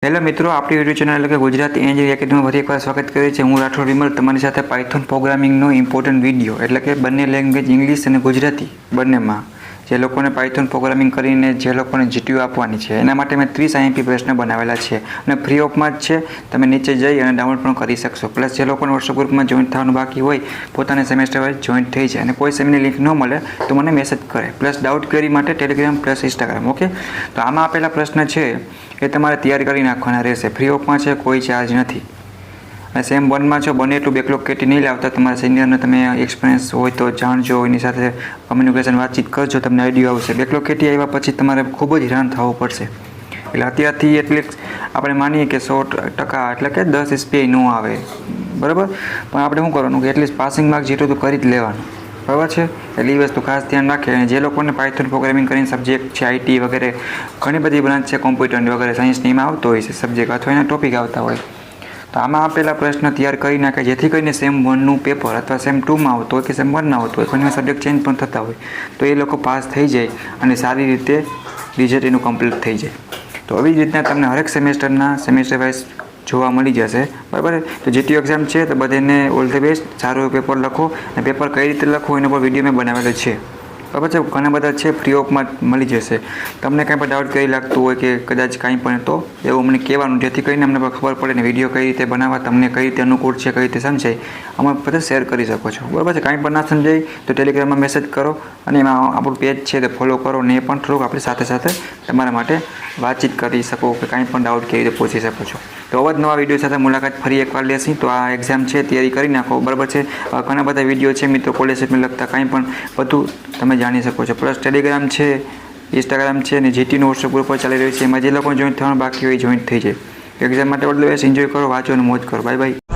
Hello મિત્રો, આપણી YouTube channel એટલે કે ગુજરાતી એન્જિનિયરિંગ એકેડમીમાં ફરી એકવાર સ્વાગત કરે છે. હું રાઠોડ વિમલ તમારી સાથે પાયથોન પ્રોગ્રામિંગનો ઇમ્પોર્ટન્ટ વિડીયો એટલે કે બંને લેંગ્વેજ ઇંગ્લિશ અને ગુજરાતી બંનેમાં જે લોકોને પાયથોન પ્રોગ્રામિંગ કરીને જે લોકોને જીટીયુ આપવાની છે એના માટે મેં 30 IMP પ્રશ્ન બનાવેલા છે અને ફ્રી ઓફમાં જ છે. તમે નીચે જઈ અને ડાઉનલોડ પણ કરી શકશો. પ્લસ જે લોકોને વોટ્સઅપ ગ્રુપમાં જોઈન્ટ થવાનું બાકી હોય પોતાના સેમેસ્ટર વાઇઝ જોઈન્ટ થઈ જાય અને કોઈ સેમની લિંક ન મળે તો મને મેસેજ કરે. પ્લસ ડાઉટ ક્વેરી માટે ટેલિગ્રામ પ્લસ ઇન્સ્ટાગ્રામ. ઓકે, તો આમાં આપેલા પ્રશ્ન છે એ તમારે તૈયાર કરી નાખવાના રહેશે. ફ્રી ઓફમાં છે, કોઈ ચાર્જ નથી. અને સેમ 1માં છો બને એટલું બેકલોગ કેટી નહીં લાવતા. તમારા સિનિયરને તમે એક્સપિરિયન્સ હોય તો જાણજો, એની સાથે કમ્યુનિકેશન વાતચીત કરજો, તમને આઈડિયા આવશે. બેકલોગ કેટી આવ્યા પછી તમારે ખૂબ જ હેરાન થવું પડશે. એટલે અત્યારથી એટલીસ્ટ આપણે માનીએ કે 100% એટલે કે 10 SPI ન આવે, બરાબર. પણ આપણે શું કરવાનું કે એટલીસ્ટ પાસિંગ માર્ક જેટલું તો કરી જ લેવાનું, બરાબર છે. એટલે એ વસ્તુ ખાસ ધ્યાન રાખે. અને જે લોકોને પાયથોન પ્રોગ્રામિંગ કરીને સબ્જેક્ટ છે, IT વગેરે ઘણી બધી બ્રાન્ચ છે, કોમ્પ્યુટરની વગેરે સાયન્સની એમાં આવતો હોય છે સબ્જેક્ટ અથવા એના ટોપિક આવતા હોય, તો આમાં આપેલા પ્રશ્ન તૈયાર કરી નાખે જેથી કરીને સેમ 1નું પેપર અથવા સેમ 2માં આવતો હોય કે સેમ 1ના આવતો હોય, ઘણી સબ્જેક્ટ ચેન્જ પણ થતા હોય, તો એ લોકો પાસ થઈ જાય અને સારી રીતે રિઝલ્ટ એનું કમ્પ્લીટ થઈ જાય. તો આવી જ રીતના તમને હરેક સેમેસ્ટરના સેમેસ્ટર વાઇઝ જોવા મળી જશે, બરાબર. તો જીટીયુ એક્ઝામ છે તો બધાને ઓલ ધ બેસ્ટ. સારું પેપર લખો અને પેપર કઈ રીતે લખો એનો પર વિડીયો મેં બનાવેલો છે, બરાબર છે. ઘણા બધા છે, ફ્રી ઓફમાં મળી જશે. તમને કાંઈ પણ ડાઉટ કરી લાગતું હોય કે કદાચ કાંઈ પણ તો એવું મને કહેવાનું, જેથી કરીને અમને પણ ખબર પડે ને વિડીયો કઈ રીતે બનાવવા, તમને કઈ રીતે અનુકૂળ છે, કઈ રીતે સમજાય, અમે બધા શેર કરી શકો છો, બરાબર છે. કાંઈ પણ ના સમજાય તો ટેલિગ્રામમાં મેસેજ કરો અને એમાં આપણું પેજ છે તે ફોલો કરો ને એ પણ થોડુંક આપણી સાથે સાથે તમારા માટે વાતચીત કરી શકો કે કાંઈ પણ ડાઉટ કેવી રીતે પૂછી શકો છો. તો અવધ નવા વિડીયો સાથે મુલાકાત ફરી એકવાર લેશી. તો આ એક્ઝામ છે તૈયારી કરી નાખો, બરાબર છે. ઘણા બધા વિડીયો છે મિત્રો કોલેજને લગતા, કાંઈ પણ બધું તમે જાણી શકો છો. પ્લસ ટેલિગ્રામ છે, ઇન્સ્ટાગ્રામ છે અને જીટીનું વોટ્સઅપ ગ્રુપ પર ચાલી રહ્યું છે, એમાં જે લોકો જોઈન્ટ થવાનું બાકી હોય જોઈન્ટ થઈ જાય. એક્ઝામ માટે ઓલ ધ બેસ્ટ. એન્જોય કરો, વાંચો અને મોજ કરો. Bye bye.